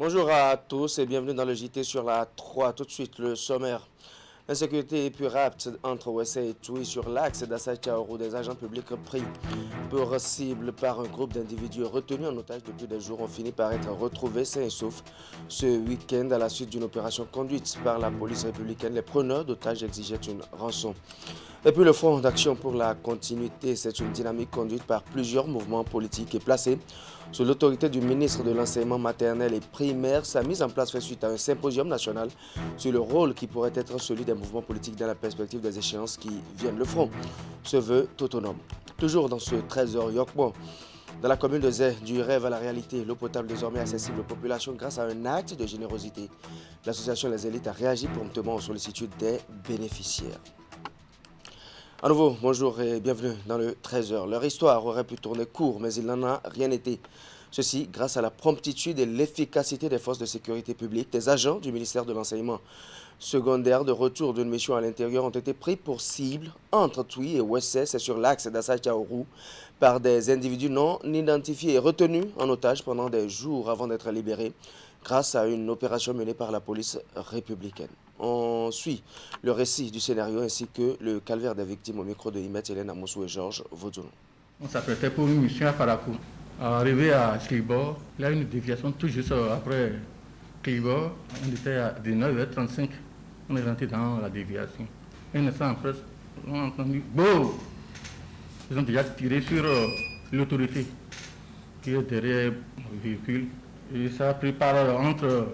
Bonjour à tous et bienvenue dans le JT sur la 3. Tout de suite, le sommaire. L'insécurité épurable entre Ouessa et Toui sur l'axe d'Assa-Tchaourou. Des agents publics pris pour cible par un groupe d'individus retenus en otage depuis des jours ont fini par être retrouvés sains et saufs ce week-end à la suite d'une opération conduite par la police républicaine. Les preneurs d'otages exigeaient une rançon. Et puis le Front d'action pour la continuité, c'est une dynamique conduite par plusieurs mouvements politiques et placée sous l'autorité du ministre de l'Enseignement maternel et primaire. Sa mise en place fait suite à un symposium national sur le rôle qui pourrait être celui des mouvements politiques dans la perspective des échéances qui viennent. Le Front se veut autonome. Toujours dans ce trésor Yokmo, dans la commune de Zé, du rêve à la réalité, l'eau potable désormais accessible aux populations grâce à un acte de générosité. L'association Les Élites a réagi promptement aux sollicitudes des bénéficiaires. À nouveau, bonjour et bienvenue dans le 13h. Leur histoire aurait pu tourner court, mais il n'en a rien été. Ceci grâce à la promptitude et l'efficacité des forces de sécurité publique. Des agents du ministère de l'Enseignement secondaire de retour d'une mission à l'intérieur ont été pris pour cible entre Toui et Ouessé, c'est sur l'axe d'Assa-Tchaourou, par des individus non identifiés et retenus en otage pendant des jours avant d'être libérés grâce à une opération menée par la police républicaine. On suit le récit du scénario ainsi que le calvaire des victimes au micro de Imet, Hélène Amoussou et Georges Vaudounou. On s'apprêtait pour une mission à Parakou. Arrivé à Klibor, il y a une déviation tout juste après Klibor. On était à 19h35. On est rentré dans la déviation. Un instant après, on a entendu BOUM. Ils ont déjà tiré sur l'autorité qui est derrière le véhicule. Et ça a pris part entre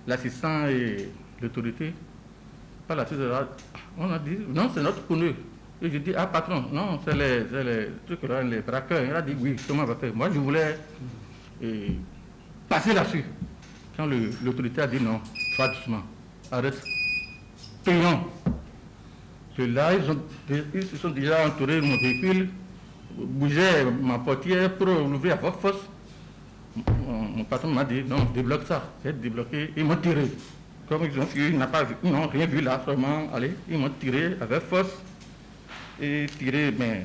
l'assistant et l'autorité. Par la suite, on a dit non, c'est notre connu. Et je dis, ah patron, non, c'est les trucs là, les braqueurs. Il a dit, oui, comment on va faire? Moi, je voulais passer là-dessus. Quand l'autorité a dit non, pas doucement, arrête, payons. Que là, ils se sont déjà entourés de mon véhicule, bougeaient ma portière pour l'ouvrir à votre force. Mon patron m'a dit, non, débloque ça. J'ai débloqué, ils m'ont tiré. Comme ils ont vu, ils n'ont rien vu là, seulement, allez, ils m'ont tiré avec force. Et tiré, mais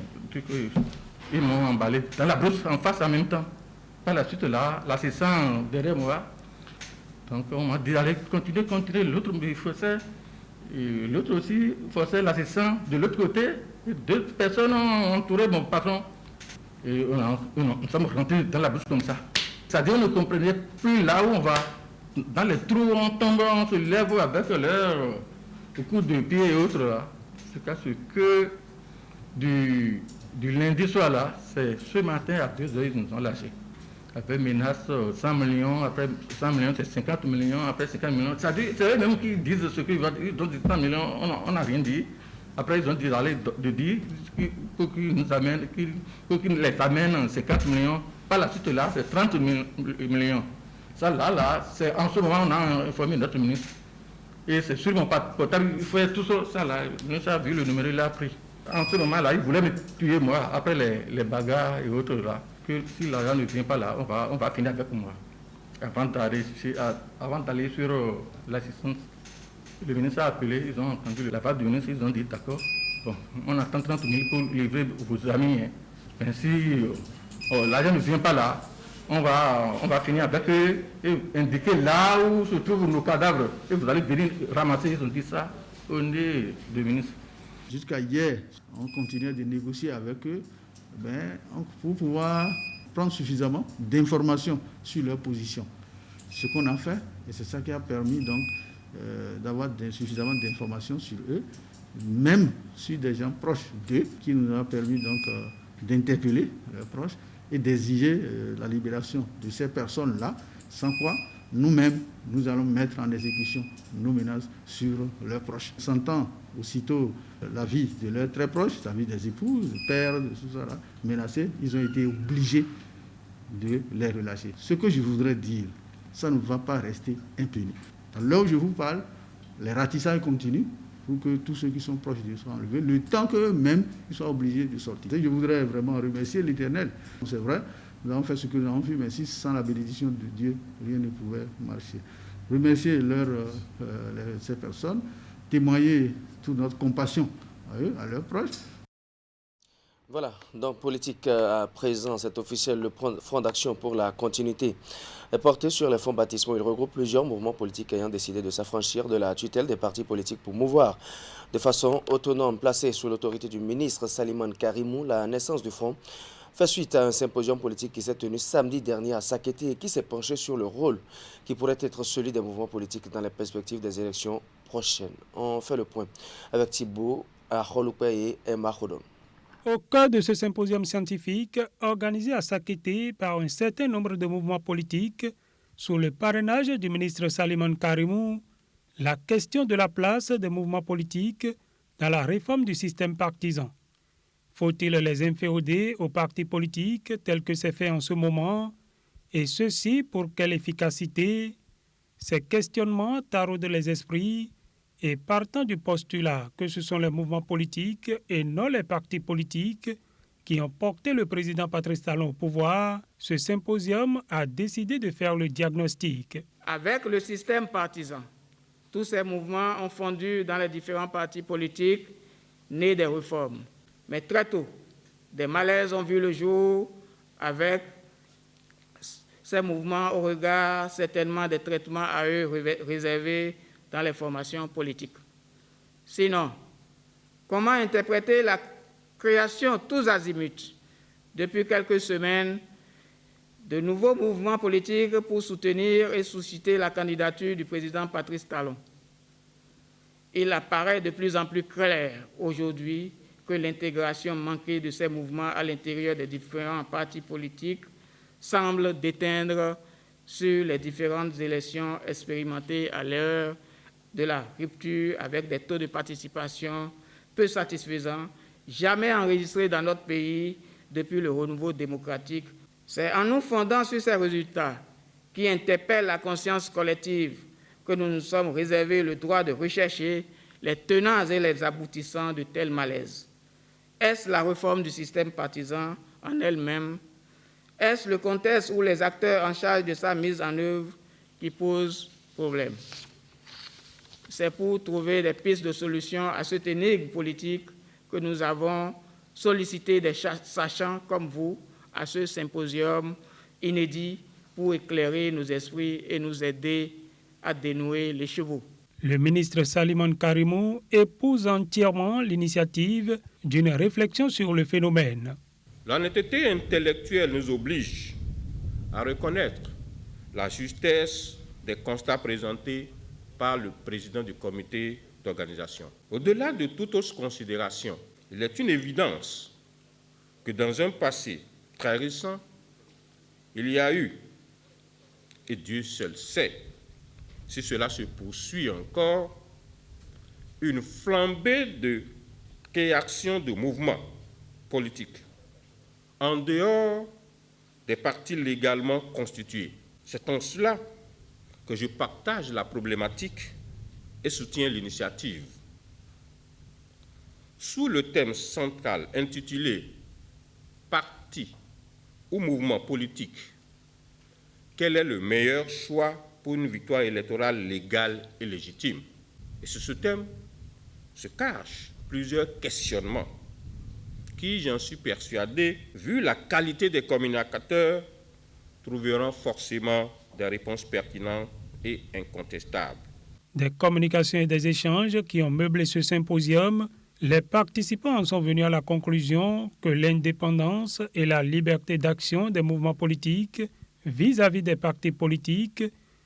ils m'ont emballé dans la brousse en face en même temps. Par la suite, là, l'assistant derrière moi. Donc on m'a dit, allez, continuez. L'autre me forçait, et l'autre aussi forçait l'assistant de l'autre côté. Et deux personnes ont entouré mon patron. Et nous sommes rentrés dans la brousse comme ça. C'est-à-dire, on ne comprenait plus là où on va. Dans les trous, on tombe, on se lève avec leurs coups de pied et autres là. C'est ce que du lundi soir là, c'est ce matin à 2h, ils nous ont lâchés. Après menace 100 millions, après 100 millions c'est 50 millions, après 50 millions. C'est eux même qui disent ce qu'ils veulent, ils ont dit 100 millions, on n'a rien dit. Après ils ont dit d'aller de dire pour qu'ils nous amènent, pour qu'ils les amènent 50 millions. Par la suite là, c'est 30 millions. Ça là, c'est en ce moment on a informé notre ministre. Et c'est sur mon portable, il faut tout ça là, le ministre a vu le numéro, il a pris. En ce moment-là, il voulait me tuer moi, après les bagarres et autres là, que si l'argent ne vient pas là, on va finir avec moi. Avant d'aller sur l'assistance, le ministre a appelé, ils ont entendu la part du ministre, ils ont dit d'accord, bon, on attend 30 000 pour livrer vos amis. Hein. Mais si l'argent ne vient pas là, on va finir avec eux et indiquer là où se trouvent nos cadavres. Et vous allez venir ramasser, ils ont dit ça au nez du ministre. Jusqu'à hier, on continuait de négocier avec eux pour pouvoir prendre suffisamment d'informations sur leur position. Ce qu'on a fait, et c'est ça qui a permis donc d'avoir suffisamment d'informations sur eux, même sur des gens proches d'eux, qui nous a permis donc d'interpeller leurs proches et d'exiger la libération de ces personnes-là, sans quoi nous-mêmes, nous allons mettre en exécution nos menaces sur leurs proches. Sentant aussitôt la vie de leurs très proches, la vie des épouses, des pères, de tout ça, là, menacés, ils ont été obligés de les relâcher. Ce que je voudrais dire, ça ne va pas rester impuni. Là où je vous parle, les ratissages continuent pour que tous ceux qui sont proches d'eux soient enlevés, le temps qu'eux-mêmes soient obligés de sortir. Je voudrais vraiment remercier l'Éternel. C'est vrai, nous avons fait ce que nous avons fait, mais si sans la bénédiction de Dieu, rien ne pouvait marcher. Remercier ces personnes, témoigner toute notre compassion à eux, à leurs proches. Voilà, donc politique à présent, c'est officiel, le Front d'action pour la continuité est porté sur les fonds baptismaux. Il regroupe plusieurs mouvements politiques ayant décidé de s'affranchir de la tutelle des partis politiques pour mouvoir de façon autonome. Placé sous l'autorité du ministre Salimane Karimou, la naissance du Front fait suite à un symposium politique qui s'est tenu samedi dernier à Sakété et qui s'est penché sur le rôle qui pourrait être celui des mouvements politiques dans les perspectives des élections prochaines. On fait le point avec Thibault Akholoupé et Emma Khodon. Au cœur de ce symposium scientifique, organisé à Sakété par un certain nombre de mouvements politiques, sous le parrainage du ministre Salimane Karimou, la question de la place des mouvements politiques dans la réforme du système partisan. Faut-il les inféoder aux partis politiques tels que c'est fait en ce moment, et ceci pour quelle efficacité? Ces questionnements taraudent les esprits. Et partant du postulat que ce sont les mouvements politiques et non les partis politiques qui ont porté le président Patrice Talon au pouvoir, ce symposium a décidé de faire le diagnostic. Avec le système partisan, tous ces mouvements ont fondu dans les différents partis politiques nés des réformes. Mais très tôt, des malaises ont vu le jour avec ces mouvements au regard certainement des traitements à eux réservés dans les formations politiques. Sinon, comment interpréter la création tous azimuts, depuis quelques semaines, de nouveaux mouvements politiques pour soutenir et susciter la candidature du président Patrice Talon? Il apparaît de plus en plus clair aujourd'hui que l'intégration manquée de ces mouvements à l'intérieur des différents partis politiques semble déteindre sur les différentes élections expérimentées à l'heure de la rupture avec des taux de participation peu satisfaisants, jamais enregistrés dans notre pays depuis le renouveau démocratique. C'est en nous fondant sur ces résultats qui interpellent la conscience collective que nous nous sommes réservés le droit de rechercher les tenants et les aboutissants de tels malaises. Est-ce la réforme du système partisan en elle-même? Est-ce le contexte ou les acteurs en charge de sa mise en œuvre qui posent problème? C'est pour trouver des pistes de solution à cette énigme politique que nous avons sollicité des sachants comme vous à ce symposium inédit pour éclairer nos esprits et nous aider à dénouer les chevaux. Le ministre Salimane Karimou épouse entièrement l'initiative d'une réflexion sur le phénomène. L'honnêteté intellectuelle nous oblige à reconnaître la justesse des constats présentés par le président du comité d'organisation. Au-delà de toute autre considération, il est une évidence que dans un passé très récent, il y a eu, et Dieu seul sait si cela se poursuit encore, une flambée de création de mouvements politiques en dehors des partis légalement constitués. C'est en cela que je partage la problématique et soutiens l'initiative. Sous le thème central intitulé « Parti ou mouvement politique, quel est le meilleur choix pour une victoire électorale légale et légitime ?» Et sur ce thème se cachent plusieurs questionnements qui, j'en suis persuadé, vu la qualité des communicateurs, trouveront forcément des réponses pertinentes et incontestables. Des communications et des échanges qui ont meublé ce symposium, les participants en sont venus à la conclusion que l'indépendance et la liberté d'action des mouvements politiques vis-à-vis des partis politiques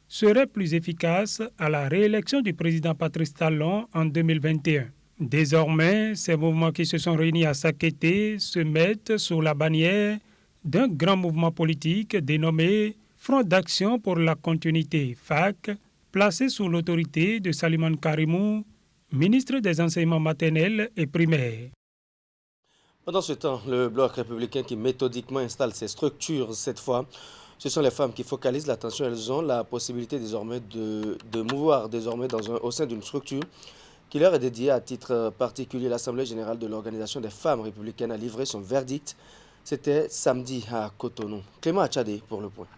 seraient plus efficaces à la réélection du président Patrice Talon en 2021. Désormais, ces mouvements qui se sont réunis à Sakété se mettent sous la bannière d'un grand mouvement politique dénommé Front d'action pour la continuité, FAC, placé sous l'autorité de Salimane Karimou, ministre des enseignements maternels et primaires. Pendant ce temps, le bloc républicain qui méthodiquement installe ses structures, cette fois, ce sont les femmes qui focalisent l'attention. Elles ont la possibilité désormais de mouvoir désormais au sein d'une structure qui leur est dédiée à titre particulier. L'Assemblée générale de l'Organisation des femmes républicaines a livré son verdict. C'était samedi à Cotonou. Clément Achadé pour le point.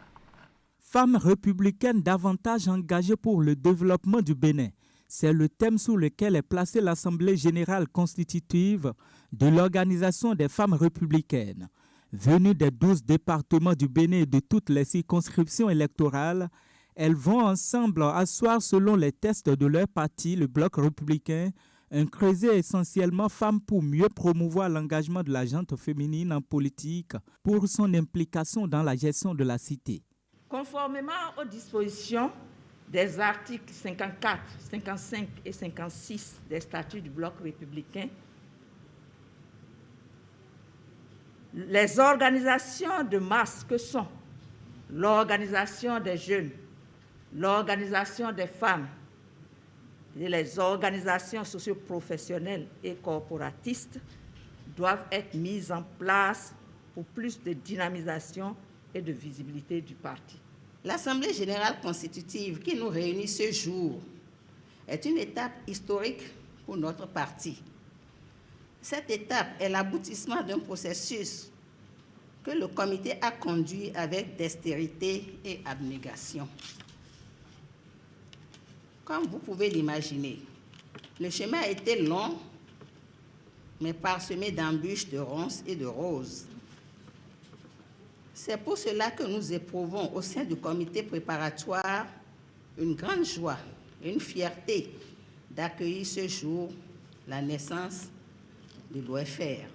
Femmes républicaines davantage engagées pour le développement du Bénin. C'est le thème sous lequel est placée l'Assemblée générale constitutive de l'Organisation des femmes républicaines. Venues des 12 départements du Bénin et de toutes les circonscriptions électorales, elles vont ensemble asseoir selon les tests de leur parti, le Bloc républicain, un creuset essentiellement femmes pour mieux promouvoir l'engagement de la gente féminine en politique pour son implication dans la gestion de la cité. Conformément aux dispositions des articles 54, 55 et 56 des statuts du Bloc républicain, les organisations de masse que sont l'organisation des jeunes, l'organisation des femmes et les organisations socio-professionnelles et corporatistes doivent être mises en place pour plus de dynamisation et de visibilité du parti. L'Assemblée générale constitutive qui nous réunit ce jour est une étape historique pour notre parti. Cette étape est l'aboutissement d'un processus que le comité a conduit avec dextérité et abnégation. Comme vous pouvez l'imaginer, le chemin a été long, mais parsemé d'embûches, de ronces et de roses. C'est pour cela que nous éprouvons au sein du comité préparatoire une grande joie et une fierté d'accueillir ce jour la naissance de l'OFR.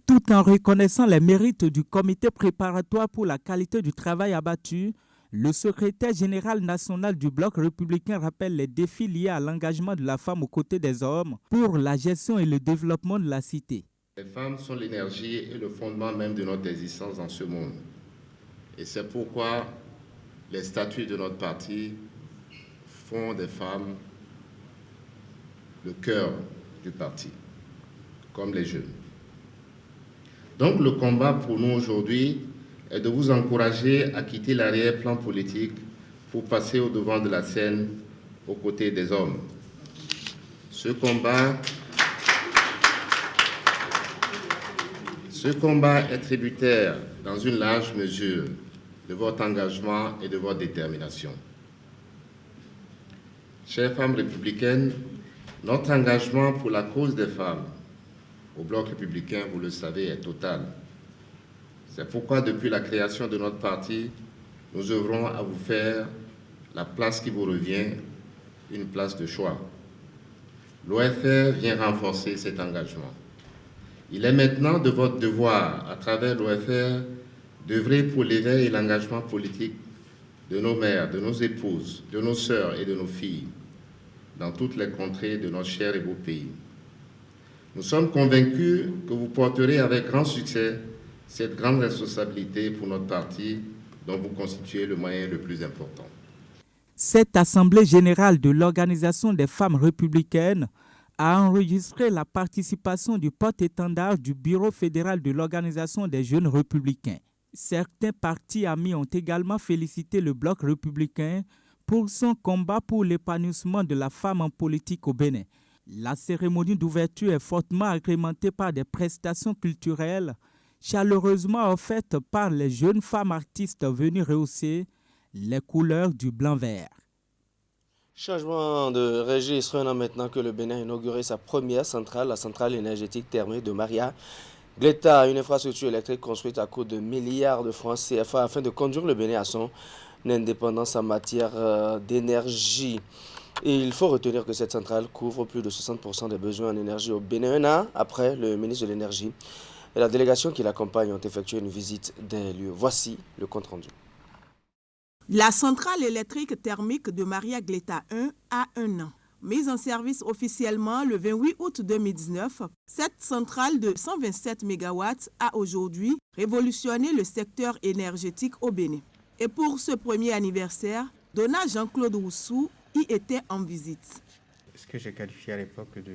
Tout en reconnaissant les mérites du comité préparatoire pour la qualité du travail abattu, le secrétaire général national du Bloc républicain rappelle les défis liés à l'engagement de la femme aux côtés des hommes pour la gestion et le développement de la cité. Les femmes sont l'énergie et le fondement même de notre existence dans ce monde. Et c'est pourquoi les statuts de notre parti font des femmes le cœur du parti, comme les jeunes. Donc le combat pour nous aujourd'hui est de vous encourager à quitter l'arrière-plan politique pour passer au devant de la scène aux côtés des hommes. Ce combat est tributaire dans une large mesure de votre engagement et de votre détermination. Chères femmes républicaines, notre engagement pour la cause des femmes au Bloc républicain, vous le savez, est total. C'est pourquoi, depuis la création de notre parti, nous œuvrons à vous faire la place qui vous revient, une place de choix. L'OFR vient renforcer cet engagement. Il est maintenant de votre devoir, à travers l'OFR, d'œuvrer pour l'éveil et l'engagement politique de nos mères, de nos épouses, de nos sœurs et de nos filles, dans toutes les contrées de notre cher et beau pays. Nous sommes convaincus que vous porterez avec grand succès cette grande responsabilité pour notre parti dont vous constituez le moyen le plus important. Cette Assemblée générale de l'Organisation des femmes républicaines a enregistré la participation du porte-étendard du Bureau fédéral de l'Organisation des jeunes républicains. Certains partis amis ont également félicité le Bloc républicain pour son combat pour l'épanouissement de la femme en politique au Bénin. La cérémonie d'ouverture est fortement agrémentée par des prestations culturelles chaleureusement offertes par les jeunes femmes artistes venues rehausser les couleurs du blanc-vert. Changement de registre, un an maintenant que le Bénin a inauguré sa première centrale, la centrale énergétique thermique de Maria Gleta, une infrastructure électrique construite à coût de milliards de francs CFA afin de conduire le Bénin à son indépendance en matière d'énergie. Et il faut retenir que cette centrale couvre plus de 60% des besoins en énergie au Bénin. Un an après, le ministre de l'Énergie et la délégation qui l'accompagne ont effectué une visite des lieux. Voici le compte-rendu. La centrale électrique thermique de Maria Gleta 1 a un an. Mise en service officiellement le 28 août 2019, cette centrale de 127 MW a aujourd'hui révolutionné le secteur énergétique au Bénin. Et pour ce premier anniversaire, Dona Jean-Claude Roussou y était en visite. Ce que j'ai qualifié à l'époque de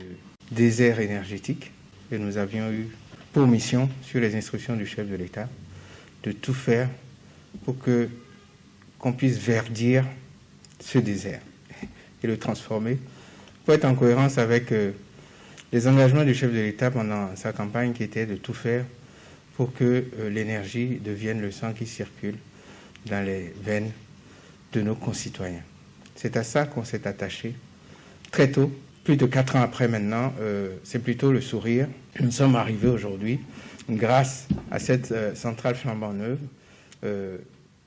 désert énergétique, et nous avions eu pour mission, sur les instructions du chef de l'État, de tout faire pour qu'on puisse verdir ce désert et le transformer pour être en cohérence avec les engagements du chef de l'État pendant sa campagne qui était de tout faire pour que l'énergie devienne le sang qui circule dans les veines de nos concitoyens. C'est à ça qu'on s'est attaché très tôt. Plus de 4 ans après maintenant, c'est plutôt le sourire. Nous sommes arrivés aujourd'hui, grâce à cette centrale flambant neuve,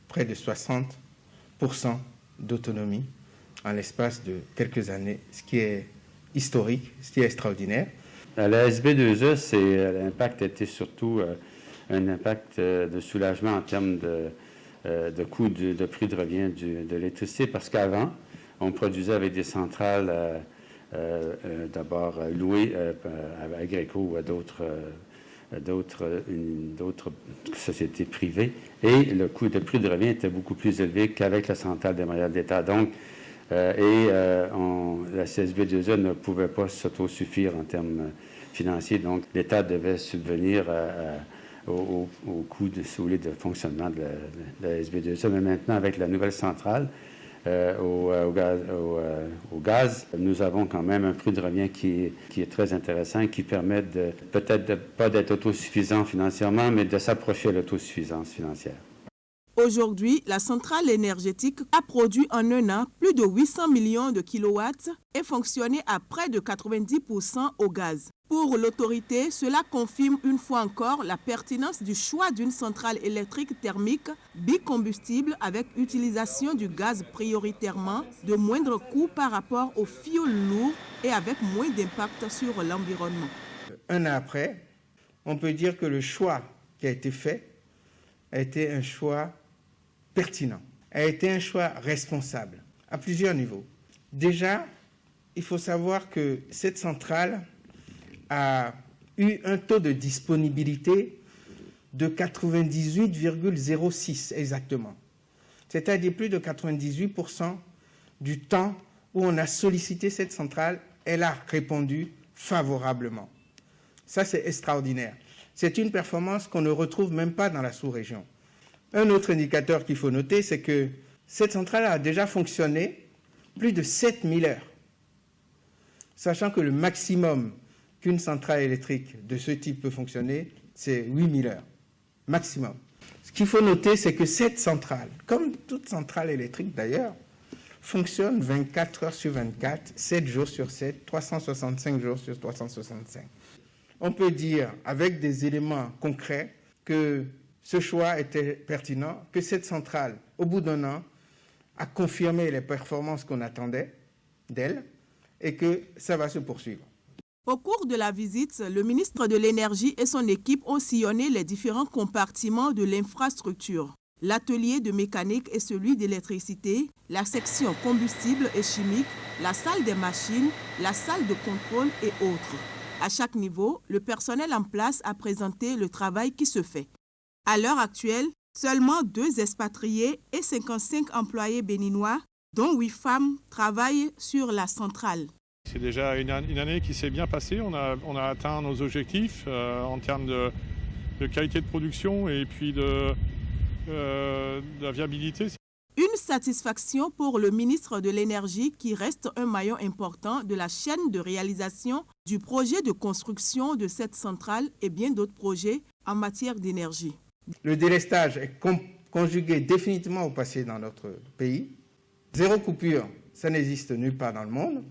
près de 60% d'autonomie en l'espace de quelques années, ce qui est historique, ce qui est extraordinaire. La SB2E, l'impact était surtout un impact de soulagement en termes de coût de prix de revient de l'électricité, parce qu'avant, on produisait avec des centrales d'abord louées à Agreco ou à d'autres sociétés privées, et le coût de prix de revient était beaucoup plus élevé qu'avec la centrale de Montréal-d'État. Donc, la CSB2E ne pouvait pas s'autosuffire en termes financiers, donc l'État devait subvenir au coût de fonctionnement de la SB2E. Mais maintenant, avec la nouvelle centrale au gaz, nous avons quand même un prix de revient qui est très intéressant et qui permet peut-être pas d'être autosuffisant financièrement, mais de s'approcher de l'autosuffisance financière. Aujourd'hui, la centrale énergétique a produit en un an plus de 800 millions de kilowatts et fonctionné à près de 90% au gaz. Pour l'autorité, cela confirme une fois encore la pertinence du choix d'une centrale électrique thermique bicombustible avec utilisation du gaz prioritairement, de moindre coût par rapport au fioul lourd et avec moins d'impact sur l'environnement. Un an après, on peut dire que le choix qui a été fait a été un choix pertinent, a été un choix responsable à plusieurs niveaux. Déjà, il faut savoir que cette centrale a eu un taux de disponibilité de 98,06 exactement. C'est-à-dire plus de 98% du temps où on a sollicité cette centrale, elle a répondu favorablement. Ça, c'est extraordinaire. C'est une performance qu'on ne retrouve même pas dans la sous-région. Un autre indicateur qu'il faut noter, c'est que cette centrale a déjà fonctionné plus de 7000 heures, sachant que le maximum qu'une centrale électrique de ce type peut fonctionner, c'est 8000 heures, maximum. Ce qu'il faut noter, c'est que cette centrale, comme toute centrale électrique d'ailleurs, fonctionne 24 heures sur 24, 7 jours sur 7, 365 jours sur 365. On peut dire, avec des éléments concrets, que ce choix était pertinent, que cette centrale, au bout d'un an, a confirmé les performances qu'on attendait d'elle et que ça va se poursuivre. Au cours de la visite, le ministre de l'Énergie et son équipe ont sillonné les différents compartiments de l'infrastructure. L'atelier de mécanique et celui d'électricité, la section combustible et chimique, la salle des machines, la salle de contrôle et autres. À chaque niveau, le personnel en place a présenté le travail qui se fait. À l'heure actuelle, seulement 2 expatriés et 55 employés béninois, dont 8 femmes, travaillent sur la centrale. C'est déjà une année qui s'est bien passée. On a atteint nos objectifs en termes de qualité de production et puis de la viabilité. Une satisfaction pour le ministre de l'Énergie qui reste un maillon important de la chaîne de réalisation du projet de construction de cette centrale et bien d'autres projets en matière d'énergie. Le délestage est conjugué définitivement au passé dans notre pays. 0 coupure, ça n'existe nulle part dans le monde.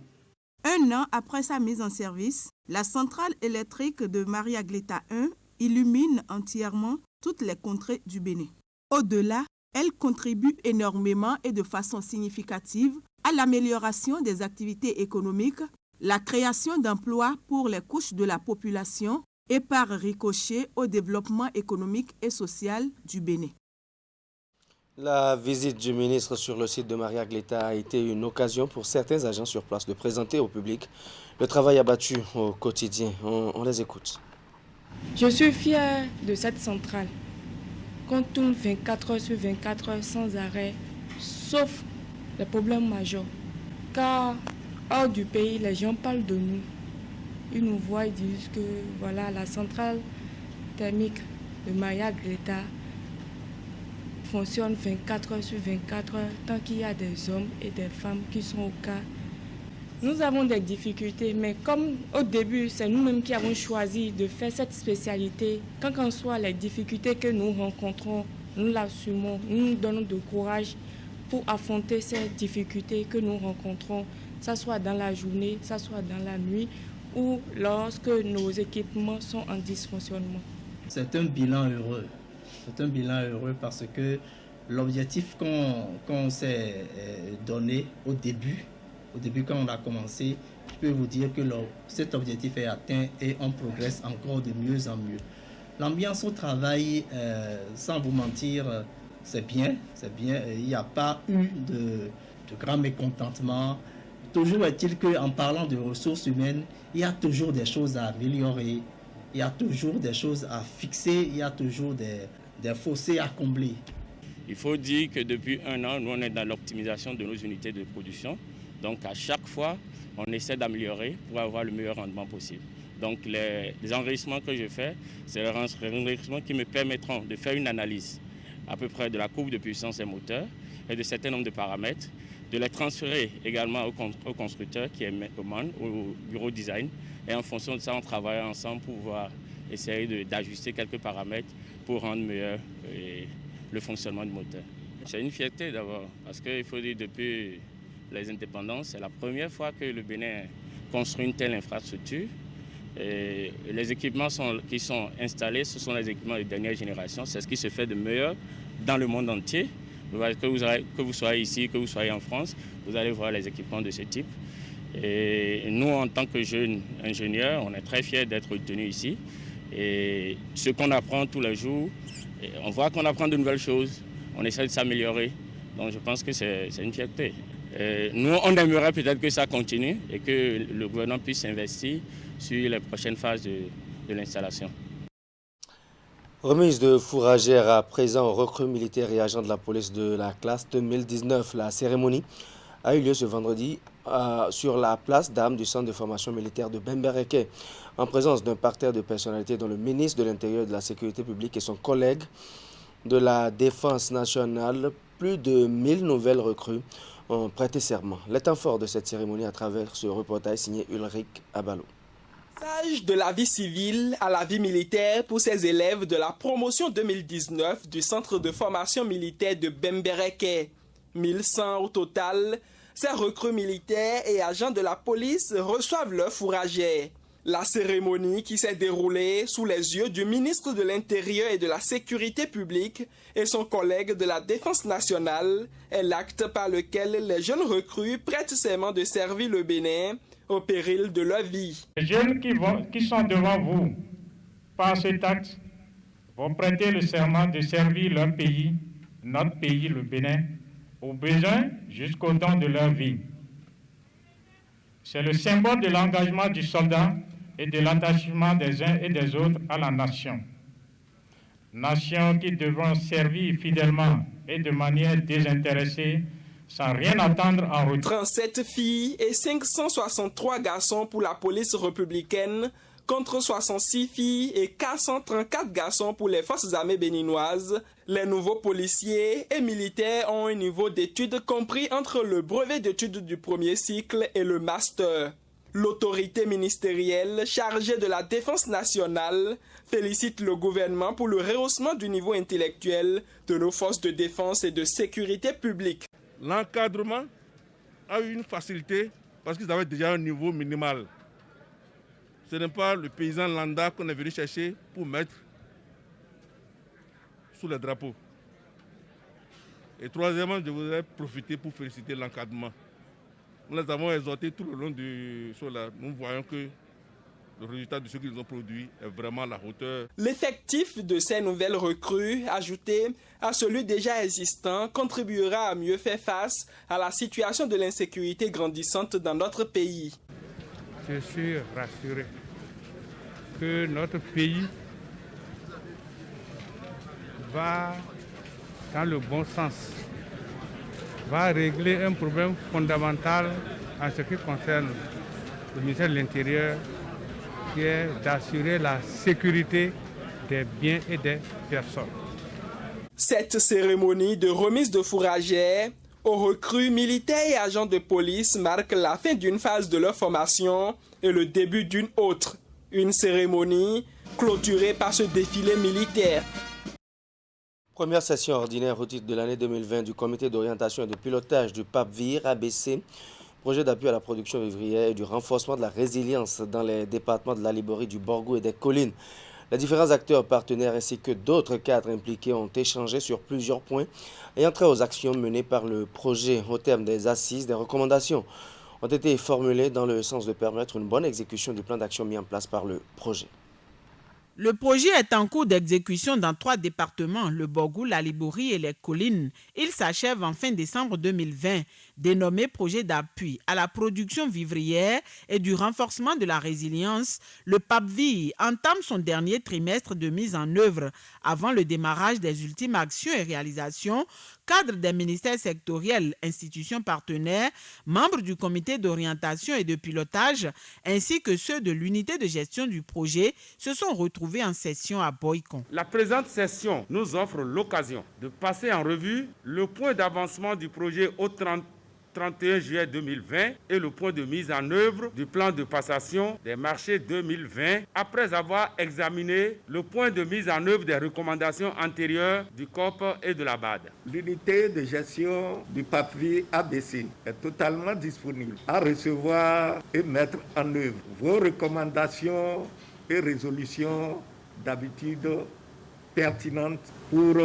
Un an après sa mise en service, la centrale électrique de Maria-Gleta 1 illumine entièrement toutes les contrées du Bénin. Au-delà, elle contribue énormément et de façon significative à l'amélioration des activités économiques, la création d'emplois pour les couches de la population et par ricochet au développement économique et social du Bénin. La visite du ministre sur le site de Maria-Gleta a été une occasion pour certains agents sur place de présenter au public le travail abattu au quotidien. On les écoute. Je suis fière de cette centrale. Qu'on tourne 24 heures sur 24 heures sans arrêt, sauf les problèmes majeurs. Car hors du pays, les gens parlent de nous. Ils nous voient, ils disent que voilà, la centrale thermique de Maria-Gleta fonctionne 24 heures sur 24 heures tant qu'il y a des hommes et des femmes qui sont au cas. Nous avons des difficultés, mais comme au début, c'est nous-mêmes qui avons choisi de faire cette spécialité, quelles qu'en soient les difficultés que nous rencontrons, nous l'assumons, nous nous donnons du courage pour affronter ces difficultés que nous rencontrons que ce soit dans la journée, que ce soit dans la nuit ou lorsque nos équipements sont en dysfonctionnement. C'est un bilan heureux. C'est un bilan heureux parce que l'objectif qu'on s'est donné au début quand on a commencé, je peux vous dire que cet objectif est atteint et on progresse encore de mieux en mieux. L'ambiance au travail, sans vous mentir, c'est bien. Il n'y a pas eu de grand mécontentement. Toujours est-il qu'en parlant de ressources humaines, il y a toujours des choses à améliorer, il y a toujours des choses à fixer, il y a toujours des fossés à combler. Il faut dire que depuis 1 an, nous on est dans l'optimisation de nos unités de production. Donc à chaque fois, on essaie d'améliorer pour avoir le meilleur rendement possible. Donc les enregistrements que je fais, c'est les enregistrements qui me permettront de faire une analyse à peu près de la courbe de puissance des moteurs et de certains nombres de paramètres, de les transférer également au constructeur qui est au MAN, au bureau design. Et en fonction de ça, on travaille ensemble pour pouvoir essayer d'ajuster quelques paramètres pour rendre meilleur le fonctionnement du moteur. C'est une fierté d'abord, parce qu'il faut dire depuis les indépendances, c'est la première fois que le Bénin construit une telle infrastructure. Et les équipements qui sont installés, ce sont les équipements de dernière génération. C'est ce qui se fait de meilleur dans le monde entier. Que vous soyez ici, que vous soyez en France, vous allez voir les équipements de ce type. Et nous, en tant que jeunes ingénieurs, on est très fiers d'être retenus ici. Et ce qu'on apprend tous les jours, on voit qu'on apprend de nouvelles choses, on essaie de s'améliorer. Donc je pense que c'est une fierté. Nous, on aimerait peut-être que ça continue et que le gouvernement puisse investir sur les prochaines phases de l'installation. Remise de fourragères à présent aux recrues militaires et agents de la police de la classe 2019. La cérémonie a eu lieu ce vendredi sur la place d'armes du centre de formation militaire de Bembereke, en présence d'un parterre de personnalités dont le ministre de l'Intérieur et de la Sécurité publique et son collègue de la Défense nationale. Plus de 1000 nouvelles recrues ont prêté serment. Les temps forts de cette cérémonie à travers ce reportage signé Ulrich Abalo. Passage de la vie civile à la vie militaire pour ces élèves de la promotion 2019 du centre de formation militaire de Bembereke. 1100 au total, ces recrues militaires et agents de la police reçoivent leur fourragère. La cérémonie qui s'est déroulée sous les yeux du ministre de l'Intérieur et de la Sécurité publique et son collègue de la Défense nationale est l'acte par lequel les jeunes recrues prêtent serment de servir le Bénin au péril de leur vie. Les jeunes qui sont devant vous, par cet acte, vont prêter le serment de servir leur pays, notre pays, le Bénin, au besoin jusqu'au temps de leur vie. C'est le symbole de l'engagement du soldat et de l'attachement des uns et des autres à la nation. Nation qui devront servir fidèlement et de manière désintéressée, sans rien attendre en retour. 37 filles et 563 garçons pour la police républicaine, contre 66 filles et 434 garçons pour les forces armées béninoises. Les nouveaux policiers et militaires ont un niveau d'études compris entre le brevet d'études du premier cycle et le master. L'autorité ministérielle chargée de la défense nationale félicite le gouvernement pour le rehaussement du niveau intellectuel de nos forces de défense et de sécurité publique. L'encadrement a eu une facilité parce qu'ils avaient déjà un niveau minimal. Ce n'est pas le paysan lambda qu'on est venu chercher pour mettre sous les drapeaux. Et troisièmement, je voudrais profiter pour féliciter l'encadrement. Nous les avons exhortés tout le long du show là. Nous voyons que le résultat de ce qu'ils ont produit est vraiment à la hauteur. L'effectif de ces nouvelles recrues, ajouté à celui déjà existant, contribuera à mieux faire face à la situation de l'insécurité grandissante dans notre pays. Je suis rassuré que notre pays va dans le bon sens, va régler un problème fondamental en ce qui concerne le ministère de l'Intérieur, qui est d'assurer la sécurité des biens et des personnes. Cette cérémonie de remise de fourragères aux recrues militaires et agents de police marque la fin d'une phase de leur formation et le début d'une autre. Une cérémonie clôturée par ce défilé militaire. Première session ordinaire au titre de l'année 2020 du comité d'orientation et de pilotage du PAPVIR ABC projet d'appui à la production vivrière et du renforcement de la résilience dans les départements de la Liborie, du Borgou et des collines. Les différents acteurs partenaires ainsi que d'autres cadres impliqués ont échangé sur plusieurs points ayant trait aux actions menées par le projet. Au terme des assises, des recommandations ont été formulées dans le sens de permettre une bonne exécution du plan d'action mis en place par le projet. Le projet est en cours d'exécution dans 3 départements, le Borgou, la Liborie et les collines. Il s'achève en fin décembre 2020, dénommé projet d'appui à la production vivrière et du renforcement de la résilience. Le PAPVI entame son dernier trimestre de mise en œuvre avant le démarrage des ultimes actions et réalisations, cadres des ministères sectoriels, institutions partenaires, membres du comité d'orientation et de pilotage, ainsi que ceux de l'unité de gestion du projet, se sont retrouvés en session à Boycon. La présente session nous offre l'occasion de passer en revue le point d'avancement du projet au 31 juillet 2020 et le point de mise en œuvre du plan de passation des marchés 2020 après avoir examiné le point de mise en œuvre des recommandations antérieures du COP et de la BAD. L'unité de gestion du PAPVI ABC est totalement disponible à recevoir et mettre en œuvre vos recommandations et résolutions d'habitude pertinentes pour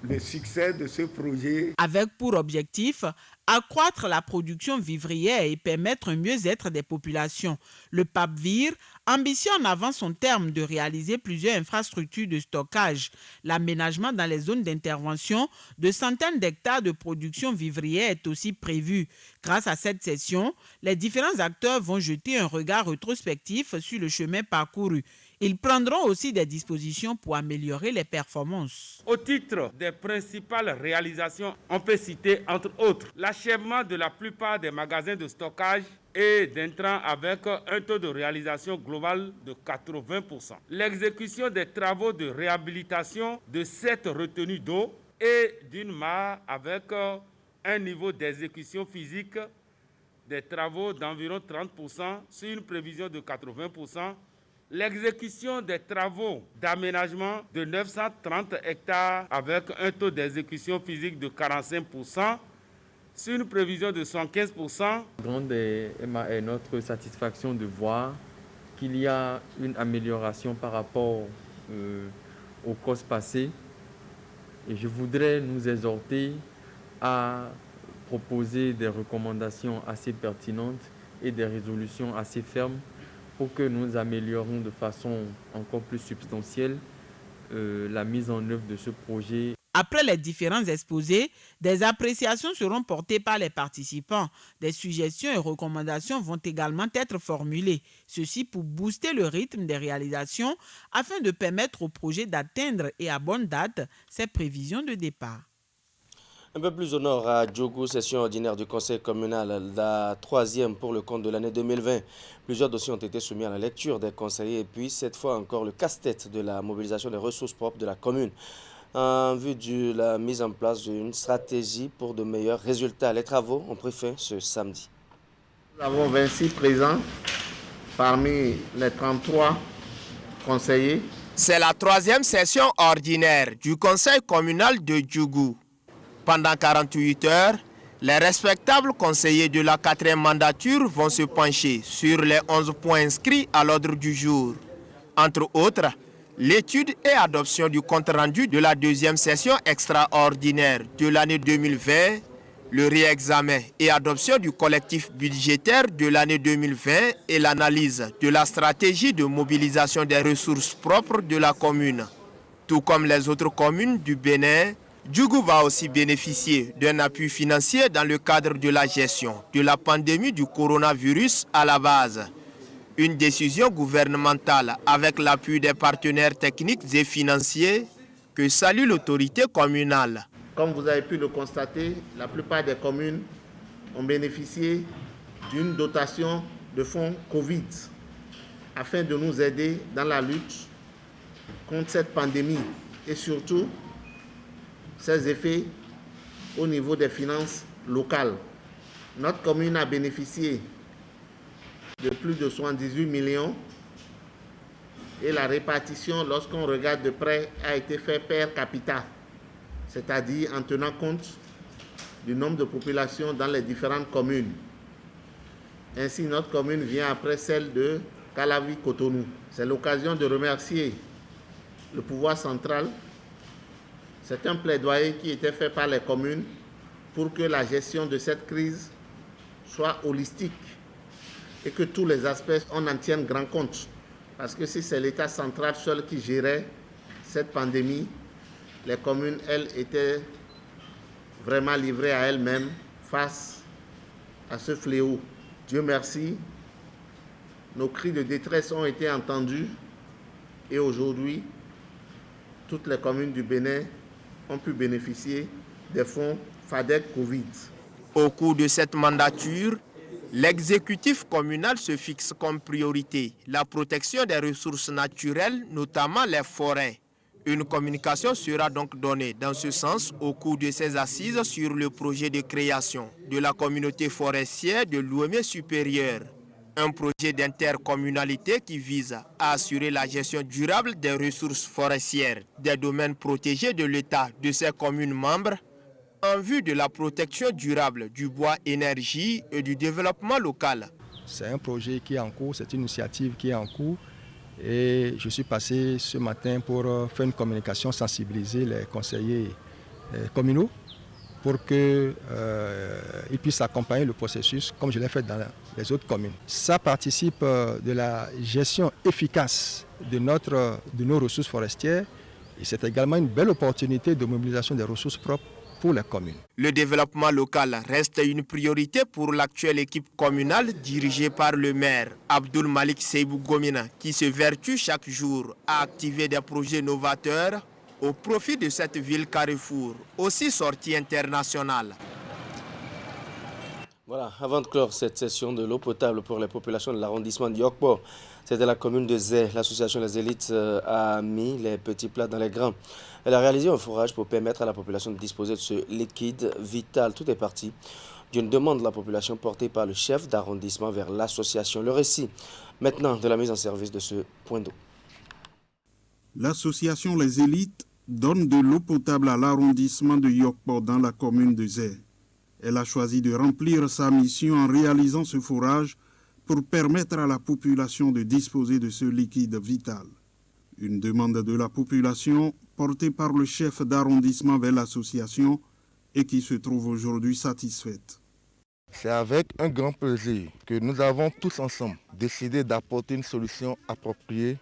le succès de ce projet. Avec pour objectif accroître la production vivrière et permettre un mieux-être des populations. Le PAPVIR ambitionne avant son terme de réaliser plusieurs infrastructures de stockage. L'aménagement dans les zones d'intervention de centaines d'hectares de production vivrière est aussi prévu. Grâce à cette session, les différents acteurs vont jeter un regard rétrospectif sur le chemin parcouru. Ils prendront aussi des dispositions pour améliorer les performances. Au titre des principales réalisations, on peut citer entre autres l'achèvement de la plupart des magasins de stockage et d'intrants avec un taux de réalisation global de 80%. L'exécution des travaux de réhabilitation de 7 retenues d'eau et d'une mare avec un niveau d'exécution physique des travaux d'environ 30% sur une prévision de 80%. L'exécution des travaux d'aménagement de 930 hectares avec un taux d'exécution physique de 45%, sur une prévision de 115%. Grande est notre satisfaction de voir qu'il y a une amélioration par rapport aux causes passées. Et je voudrais nous exhorter à proposer des recommandations assez pertinentes et des résolutions assez fermes pour que nous améliorons de façon encore plus substantielle la mise en œuvre de ce projet. Après les différents exposés, des appréciations seront portées par les participants. Des suggestions et recommandations vont également être formulées. Ceci pour booster le rythme des réalisations afin de permettre au projet d'atteindre et à bonne date ses prévisions de départ. Un peu plus au nord, à Djougou, session ordinaire du conseil communal, la 3e pour le compte de l'année 2020. Plusieurs dossiers ont été soumis à la lecture des conseillers et puis cette fois encore le casse-tête de la mobilisation des ressources propres de la commune en vue de la mise en place d'une stratégie pour de meilleurs résultats. Les travaux ont pris fin ce samedi. Nous avons 26 présents parmi les 33 conseillers. C'est la 3e session ordinaire du conseil communal de Djougou. Pendant 48 heures, les respectables conseillers de la 4e mandature vont se pencher sur les 11 points inscrits à l'ordre du jour. Entre autres, l'étude et adoption du compte-rendu de la 2e session extraordinaire de l'année 2020, le réexamen et adoption du collectif budgétaire de l'année 2020 et l'analyse de la stratégie de mobilisation des ressources propres de la commune. Tout comme les autres communes du Bénin, Djougou va aussi bénéficier d'un appui financier dans le cadre de la gestion de la pandémie du coronavirus à la base. Une décision gouvernementale avec l'appui des partenaires techniques et financiers que salue l'autorité communale. Comme vous avez pu le constater, la plupart des communes ont bénéficié d'une dotation de fonds Covid afin de nous aider dans la lutte contre cette pandémie et surtout ses effets au niveau des finances locales. Notre commune a bénéficié de plus de 78 millions et la répartition, lorsqu'on regarde de près, a été faite per capita, c'est-à-dire en tenant compte du nombre de populations dans les différentes communes. Ainsi, notre commune vient après celle de Calavi-Cotonou. C'est l'occasion de remercier le pouvoir central. C'est un plaidoyer qui était fait par les communes pour que la gestion de cette crise soit holistique et que tous les aspects, on en tienne grand compte. Parce que si c'est l'État central seul qui gérait cette pandémie, les communes, elles, étaient vraiment livrées à elles-mêmes face à ce fléau. Dieu merci, nos cris de détresse ont été entendus et aujourd'hui, toutes les communes du Bénin ont pu bénéficier des fonds FADEC Covid. Au cours de cette mandature, l'exécutif communal se fixe comme priorité la protection des ressources naturelles, notamment les forêts. Une communication sera donc donnée dans ce sens au cours de ces assises sur le projet de création de la communauté forestière de Lomé supérieur. Un projet d'intercommunalité qui vise à assurer la gestion durable des ressources forestières, des domaines protégés de l'État de ses communes membres, en vue de la protection durable du bois énergie et du développement local. C'est un projet qui est en cours, c'est une initiative qui est en cours. Et je suis passé ce matin pour faire une communication, sensibiliser les conseillers communaux pour qu'ils puissent accompagner le processus comme je l'ai fait dans les autres communes. Ça participe de la gestion efficace de nos ressources forestières et c'est également une belle opportunité de mobilisation des ressources propres pour les communes. Le développement local reste une priorité pour l'actuelle équipe communale dirigée par le maire Abdoul Malik Seibou Gomina, qui se vertue chaque jour à activer des projets novateurs au profit de cette ville carrefour, aussi sortie internationale. Voilà, avant de clore cette session de l'eau potable pour les populations de l'arrondissement de Yokpo, c'était la commune de Zé. L'association Les Élites a mis les petits plats dans les grands. Elle a réalisé un forage pour permettre à la population de disposer de ce liquide vital. Tout est parti d'une demande de la population portée par le chef d'arrondissement vers l'association. Le récit maintenant de la mise en service de ce point d'eau. L'association Les Élites donne de l'eau potable à l'arrondissement de Yokpo dans la commune de Zé. Elle a choisi de remplir sa mission en réalisant ce forage pour permettre à la population de disposer de ce liquide vital. Une demande de la population portée par le chef d'arrondissement vers l'association et qui se trouve aujourd'hui satisfaite. C'est avec un grand plaisir que nous avons tous ensemble décidé d'apporter une solution appropriée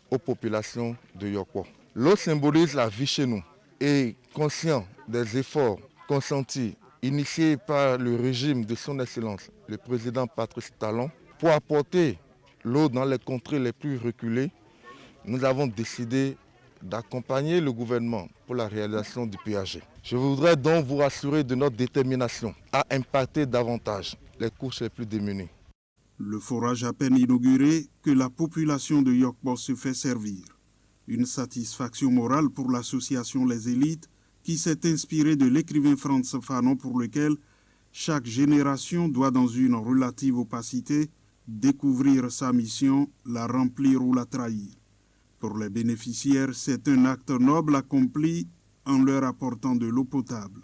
aux populations de Yokpo. L'eau symbolise la vie chez nous et conscient des efforts consentis, initiés par le régime de son Excellence, le président Patrice Talon, pour apporter l'eau dans les contrées les plus reculées, nous avons décidé d'accompagner le gouvernement pour la réalisation du PAG. Je voudrais donc vous rassurer de notre détermination à impacter davantage les couches les plus démunies. Le forage à peine inauguré que la population de Yokpo se fait servir. Une satisfaction morale pour l'association Les Élites qui s'est inspirée de l'écrivain Frantz Fanon pour lequel chaque génération doit dans une relative opacité découvrir sa mission, la remplir ou la trahir. Pour les bénéficiaires, c'est un acte noble accompli en leur apportant de l'eau potable.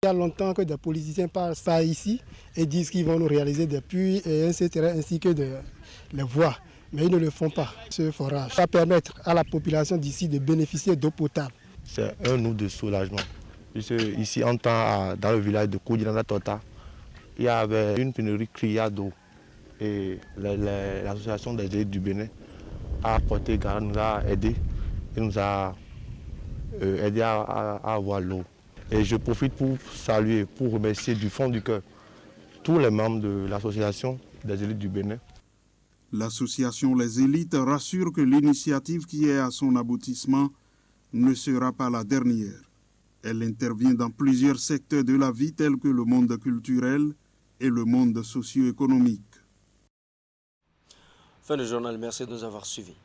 Il y a longtemps que des politiciens passent par ici et disent qu'ils vont nous réaliser des puits, et etc., ainsi que les voies. Mais ils ne le font pas. Ce forage va permettre à la population d'ici de bénéficier d'eau potable. C'est un nous de soulagement. Puisque ici, en temps, dans le village de Koudjiranda Tota, il y avait une pénurie criarde d'eau. Et l'association des Élites du Bénin a apporté, nous a aidé et nous a aidé à avoir l'eau. Et je profite pour saluer, pour remercier du fond du cœur tous les membres de l'association des Élites du Bénin. L'association Les Élites rassure que l'initiative qui est à son aboutissement ne sera pas la dernière. Elle intervient dans plusieurs secteurs de la vie tels que le monde culturel et le monde socio-économique. Fin du journal, merci de nous avoir suivis.